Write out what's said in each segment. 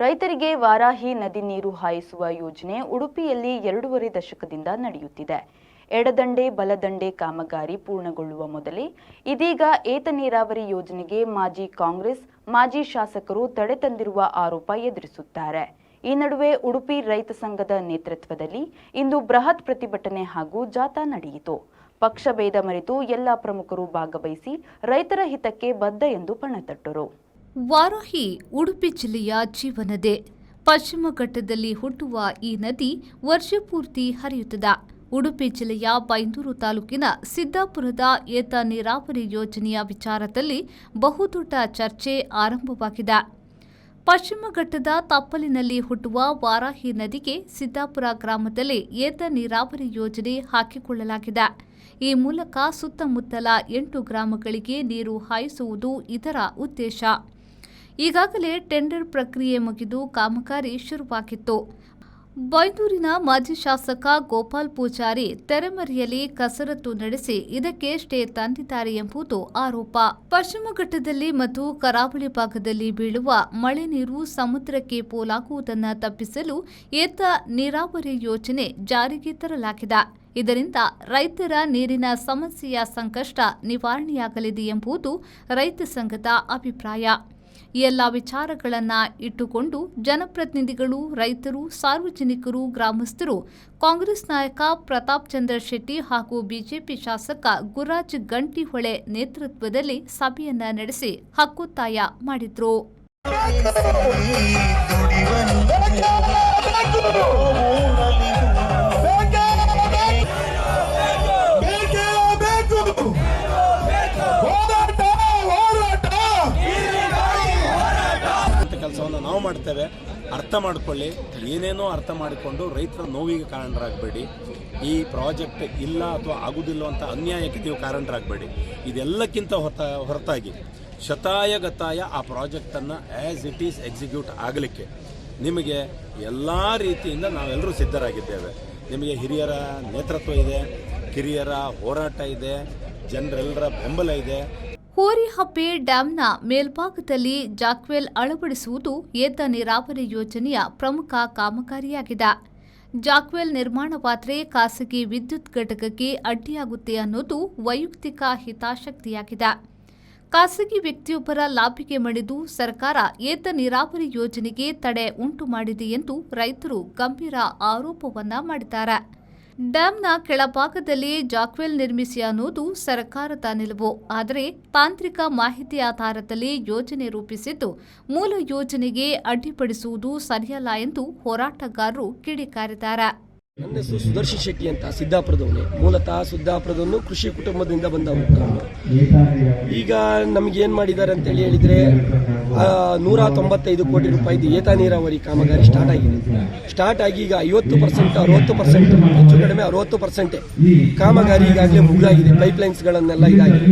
ರೈತರಿಗೆ ವಾರಾಹಿ ನದಿ ನೀರು ಹಾಯಿಸುವ ಯೋಜನೆ ಉಡುಪಿಯಲ್ಲಿ 2.5 ದಶಕದಿಂದ ನಡೆಯುತ್ತಿದೆ. ಎಡದಂಡೆ ಬಲದಂಡೆ ಕಾಮಗಾರಿ ಪೂರ್ಣಗೊಳ್ಳುವ ಮೊದಲೇ ಇದೀಗ ಏತ ನೀರಾವರಿ ಯೋಜನೆಗೆ ಮಾಜಿ ಕಾಂಗ್ರೆಸ್ ಮಾಜಿ ಶಾಸಕರು ತಡೆ ತಂದಿರುವ ಆರೋಪ ಎದುರಿಸುತ್ತಾರೆ. ಈ ನಡುವೆ ಉಡುಪಿ ರೈತ ಸಂಘದ ನೇತೃತ್ವದಲ್ಲಿ ಇಂದು ಬೃಹತ್ ಪ್ರತಿಭಟನೆ ಹಾಗೂ ಜಾಥಾ ನಡೆಯಿತು. ಪಕ್ಷಭೇದ ಮರೆತು ಎಲ್ಲ ಪ್ರಮುಖರು ಭಾಗವಹಿಸಿ ರೈತರ ಹಿತಕ್ಕೆ ಬದ್ಧ ಎಂದು ಪಣತೊಟ್ಟರು. ವಾರಾಹಿ ಉಡುಪಿ ಜಿಲ್ಲೆಯ ಜೀವನದಿ. ಪಶ್ಚಿಮ ಘಟ್ಟದಲ್ಲಿ ಹುಟ್ಟುವ ಈ ನದಿ ವರ್ಷಪೂರ್ತಿ ಹರಿಯುತ್ತದೆ. ಉಡುಪಿ ಜಿಲ್ಲೆಯ ಬೈಂದೂರು ತಾಲೂಕಿನ ಸಿದ್ದಾಪುರದ ಏತ ನೀರಾವರಿ ಯೋಜನೆಯ ವಿಚಾರದಲ್ಲಿ ಬಹುದೊಡ್ಡ ಚರ್ಚೆ ಆರಂಭವಾಗಿದೆ. ಪಶ್ಚಿಮ ಘಟ್ಟದ ತಪ್ಪಲಿನಲ್ಲಿ ಹುಟ್ಟುವ ವಾರಾಹಿ ನದಿಗೆ ಸಿದ್ದಾಪುರ ಗ್ರಾಮದಲ್ಲಿ ಏತ ನೀರಾವರಿ ಯೋಜನೆ ಹಾಕಿಕೊಳ್ಳಲಾಗಿದೆ. ಈ ಮೂಲಕ ಸುತ್ತಮುತ್ತಲ 8 ಗ್ರಾಮಗಳಿಗೆ ನೀರು ಹಾಯಿಸುವುದು ಇದರ ಉದ್ದೇಶ. ಈಗಾಗಲೇ ಟೆಂಡರ್ ಪ್ರಕ್ರಿಯೆ ಮುಗಿದು ಕಾಮಗಾರಿ ಶುರುವಾಗಿತ್ತು. ಬೈಂದೂರಿನ ಮಾಜಿ ಶಾಸಕ ಗೋಪಾಲ್ ಪೂಜಾರಿ ತೆರೆಮರೆಯಲ್ಲಿ ಕಸರತ್ತು ನಡೆಸಿ ಇದಕ್ಕೆ ಸ್ಟೇ ತಂದಿದ್ದಾರೆ ಎಂಬುದು ಆರೋಪ. ಪಶ್ಚಿಮ ಘಟ್ಟದಲ್ಲಿ ಮತ್ತು ಕರಾವಳಿ ಭಾಗದಲ್ಲಿ ಬೀಳುವ ಮಳೆ ನೀರು ಸಮುದ್ರಕ್ಕೆ ಪೋಲಾಗುವುದನ್ನು ತಪ್ಪಿಸಲು ಏತ ನೀರಾವರಿ ಯೋಜನೆ ಜಾರಿಗೆ ತರಲಾಗಿದೆ. ಇದರಿಂದ ರೈತರ ನೀರಿನ ಸಮಸ್ಯೆಯ ಸಂಕಷ್ಟ ನಿವಾರಣೆಯಾಗಲಿದೆ ಎಂಬುದು ರೈತ ಸಂಘದ ಅಭಿಪ್ರಾಯ. ಈ ಎಲ್ಲ ವಿಚಾರಗಳನ್ನು ಇಟ್ಟುಕೊಂಡು ಜನಪ್ರತಿನಿಧಿಗಳು, ರೈತರು, ಸಾರ್ವಜನಿಕರು, ಗ್ರಾಮಸ್ಥರು, ಕಾಂಗ್ರೆಸ್ ನಾಯಕ ಪ್ರತಾಪ್ ಚಂದ್ರ ಶೆಟ್ಟಿ ಹಾಗೂ ಬಿಜೆಪಿ ಶಾಸಕ ಗುರುರಾಜ್ ಗಂಟಿಹೊಳೆ ನೇತೃತ್ವದಲ್ಲಿ ಸಭೆಯನ್ನ ನಡೆಸಿ ಹಕ್ಕೊತ್ತಾಯ ಮಾಡಿದ್ರು. ಕೆಲಸವನ್ನು ನಾವು ಮಾಡ್ತೇವೆ. ಅರ್ಥ ಮಾಡಿಕೊಳ್ಳಿ. ಏನೇನೋ ಅರ್ಥ ಮಾಡಿಕೊಂಡು ರೈತರ ನೋವಿಗೆ ಕಾರಣರಾಗಬೇಡಿ. ಈ ಪ್ರಾಜೆಕ್ಟ್ ಇಲ್ಲ ಅಥವಾ ಆಗುವುದಿಲ್ಲ ಅಂತ ಅನ್ಯಾಯಕ್ಕೆ ನೀವು ಕಾರಣರಾಗಬೇಡಿ. ಇದೆಲ್ಲಕ್ಕಿಂತ ಹೊರತಾಗಿ ಶತಾಯಗತಾಯ ಆ ಪ್ರಾಜೆಕ್ಟನ್ನು ಆ್ಯಸ್ ಇಟ್ ಈಸ್ ಎಕ್ಸಿಕ್ಯೂಟ್ ಆಗಲಿಕ್ಕೆ ನಿಮಗೆ ಎಲ್ಲ ರೀತಿಯಿಂದ ನಾವೆಲ್ಲರೂ ಸಿದ್ಧರಾಗಿದ್ದೇವೆ. ನಿಮಗೆ ಹಿರಿಯರ ನೇತೃತ್ವ ಇದೆ, ಕಿರಿಯರ ಹೋರಾಟ ಇದೆ, ಜನರೆಲ್ಲರ ಬೆಂಬಲ ಇದೆ. ಹೋರಿಹಬ್ಬೆ ಡ್ಯಾಂನ ಮೇಲ್ಭಾಗದಲ್ಲಿ ಜಾಕ್ವೆಲ್ ಅಳವಡಿಸುವುದು ಏತ ನೀರಾವರಿ ಯೋಜನೆಯ ಪ್ರಮುಖ ಕಾಮಗಾರಿಯಾಗಿದೆ. ಜಾಕ್ವೆಲ್ ನಿರ್ಮಾಣವಾದರೆ ಖಾಸಗಿ ವಿದ್ಯುತ್ ಘಟಕಕ್ಕೆ ಅಡ್ಡಿಯಾಗುತ್ತೆ ಅನ್ನೋದು ವೈಯಕ್ತಿಕ ಹಿತಾಸಕ್ತಿಯಾಗಿದೆ. ಖಾಸಗಿ ವ್ಯಕ್ತಿಯೊಬ್ಬರ ಲಾಭಿಗೆ ಮಣಿದು ಸರ್ಕಾರ ಏತ ನೀರಾವರಿ ಯೋಜನೆಗೆ ತಡೆ ಉಂಟು ಮಾಡಿದೆ ಎಂದು ರೈತರು ಗಂಭೀರ ಆರೋಪವನ್ನ ಮಾಡಿದ್ದಾರೆ. ಡ್ಯಾಂನ ಕೆಳಭಾಗದಲ್ಲಿ ಜಾಕ್ವೆಲ್ ನಿರ್ಮಿಸಿ ಅನ್ನೋದು ಸರ್ಕಾರದ ನಿಲುವು. ಆದರೆ ತಾಂತ್ರಿಕ ಮಾಹಿತಿ ಆಧಾರದಲ್ಲಿ ಯೋಜನೆ ರೂಪಿಸಿದ್ದು ಮೂಲ ಯೋಜನೆಗೆ ಅಡ್ಡಿಪಡಿಸುವುದು ಸರಿಯಲ್ಲ ಎಂದು ಹೋರಾಟಗಾರರು ಕಿಡಿಕಾರಿದ್ದಾರೆ. ನನ್ನ ಹೆಸರು ಸುದರ್ಶನ್ ಶೆಟ್ಟಿ ಅಂತ, ಸಿದ್ದಾಪುರದವನೇ. ಮೂಲತಃ ಸಿದ್ದಾಪುರದವನು, ಕೃಷಿ ಕುಟುಂಬದಿಂದ ಬಂದವನು. ಈಗ ನಮಗೇನು ಮಾಡಿದ್ದಾರೆ ಅಂತೇಳಿ ಹೇಳಿದರೆ 195 ಕೋಟಿ ರೂಪಾಯಿದು ಏತ ನೀರಾವರಿ ಕಾಮಗಾರಿ ಸ್ಟಾರ್ಟ್ ಆಗಿ ಈಗ 50%, 60%, ಹೆಚ್ಚು ಕಡಿಮೆ 60% ಕಾಮಗಾರಿ ಈಗಾಗಲೇ ಮುಗಿದಾಗಿದೆ. ಪೈಪ್ಲೈನ್ಸ್ಗಳನ್ನೆಲ್ಲ ಇದಾಗಿದೆ.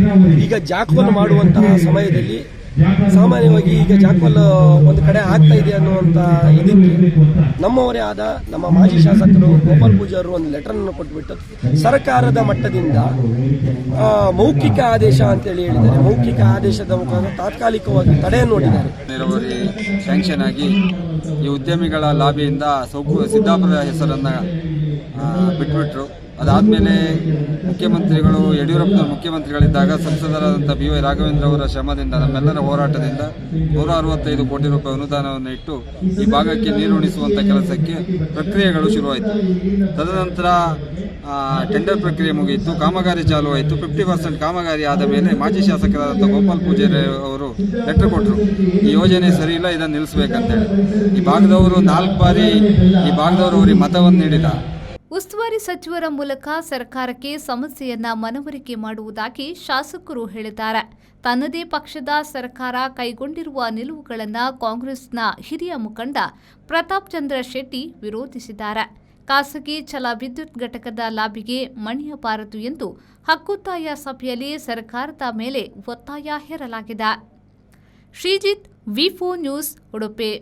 ಈಗ ಜಾಕ್ವಲ್ ಮಾಡುವಂತಹ ಸಮಯದಲ್ಲಿ ಸಾಮಾನ್ಯವಾಗಿ ಈಗ ಜಾಕ್ವಲ್ ಒಂದು ಕಡೆ ಆಗ್ತಾ ಇದೆ ಅನ್ನುವಂಥ ಇದಕ್ಕೆ ನಮ್ಮವರೇ ಆದ ನಮ್ಮ ಮಾಜಿ ಶಾಸಕರು ಗೋಪಾಲ್ ಪೂಜಾರು ಒಂದು ಲೆಟರನ್ನು ಕೊಟ್ಬಿಟ್ಟು ಸರ್ಕಾರದ ಮಟ್ಟದಿಂದ ಮೌಖಿಕ ಆದೇಶ ಅಂತೇಳಿ ಹೇಳಿದ್ದಾರೆ. ಮೌಖಿಕ ಆದೇಶದ ಮುಖಾಂತರ ತಾತ್ಕಾಲಿಕವಾಗಿ ತಡೆಯನ್ನು ನೋಡಿದ್ದಾರೆ. ನೀರಾವರಿ ಸ್ಯಾಂಕ್ಷನ್ ಆಗಿ ಈ ಉದ್ಯಮಿಗಳ ಲಾಬಿಯಿಂದ ಸಿದ್ದಾಪುರದ ಹೆಸರನ್ನು ಬಿಟ್ಬಿಟ್ರು. ಅದಾದಮೇಲೆ ಮುಖ್ಯಮಂತ್ರಿಗಳು ಯಡಿಯೂರಪ್ಪನವರು ಮುಖ್ಯಮಂತ್ರಿಗಳಿದ್ದಾಗ ಸಂಸದರಾದಂಥ BY ರಾಘವೇಂದ್ರ ಅವರ ಶ್ರಮದಿಂದ, ನಮ್ಮೆಲ್ಲರ ಹೋರಾಟದಿಂದ 165 ಕೋಟಿ ರೂಪಾಯಿ ಅನುದಾನವನ್ನು ಇಟ್ಟು ಈ ಭಾಗಕ್ಕೆ ನೀರು ಉಣಿಸುವಂಥ ಕೆಲಸಕ್ಕೆ ಪ್ರಕ್ರಿಯೆಗಳು ಶುರುವಾಯಿತು. ತದನಂತರ ಟೆಂಡರ್ ಪ್ರಕ್ರಿಯೆ ಮುಗಿಯಿತು, ಕಾಮಗಾರಿ ಚಾಲುವಾಯಿತು. 50% ಕಾಮಗಾರಿ ಆದ ಮೇಲೆ ಮಾಜಿ ಶಾಸಕರಾದಂಥ ಗೋಪಾಲ್ ಪೂಜಾರಿ ಅವರು ಲೆಟರ್ ಕೊಟ್ಟರು, ಈ ಯೋಜನೆ ಸರಿ ಇಲ್ಲ, ಇದನ್ನು ನಿಲ್ಲಿಸಬೇಕಂತೇಳಿ. ಈ ಭಾಗದವರು 4 ಬಾರಿ ಈ ಭಾಗದವರು ಅವರಿಗೆ ಮತವನ್ನು ನೀಡಿದ. ಉಸ್ತುವಾರಿ ಸಚಿವರ ಮೂಲಕ ಸರ್ಕಾರಕ್ಕೆ ಸಮಸ್ಯೆಯನ್ನ ಮನವರಿಕೆ ಮಾಡುವುದಾಗಿ ಶಾಸಕರು ಹೇಳಿದ್ದಾರೆ. ತನ್ನದೇ ಪಕ್ಷದ ಸರ್ಕಾರ ಕೈಗೊಂಡಿರುವ ನಿಲುವುಗಳನ್ನು ಕಾಂಗ್ರೆಸ್ನ ಹಿರಿಯ ಮುಖಂಡ ಪ್ರತಾಪ್ ಚಂದ್ರ ಶೆಟ್ಟಿ ವಿರೋಧಿಸಿದ್ದಾರೆ. ಖಾಸಗಿ ಜಲ ವಿದ್ಯುತ್ ಘಟಕದ ಲಾಬಿಗೆ ಮಣಿಯಬಾರದು ಎಂದು ಹಕ್ಕೊತ್ತಾಯ ಸಭೆಯಲ್ಲಿ ಸರ್ಕಾರದ ಮೇಲೆ ಒತ್ತಾಯ ಹೇರಲಾಗಿದೆ. Sreejith, V4 news, Udupi.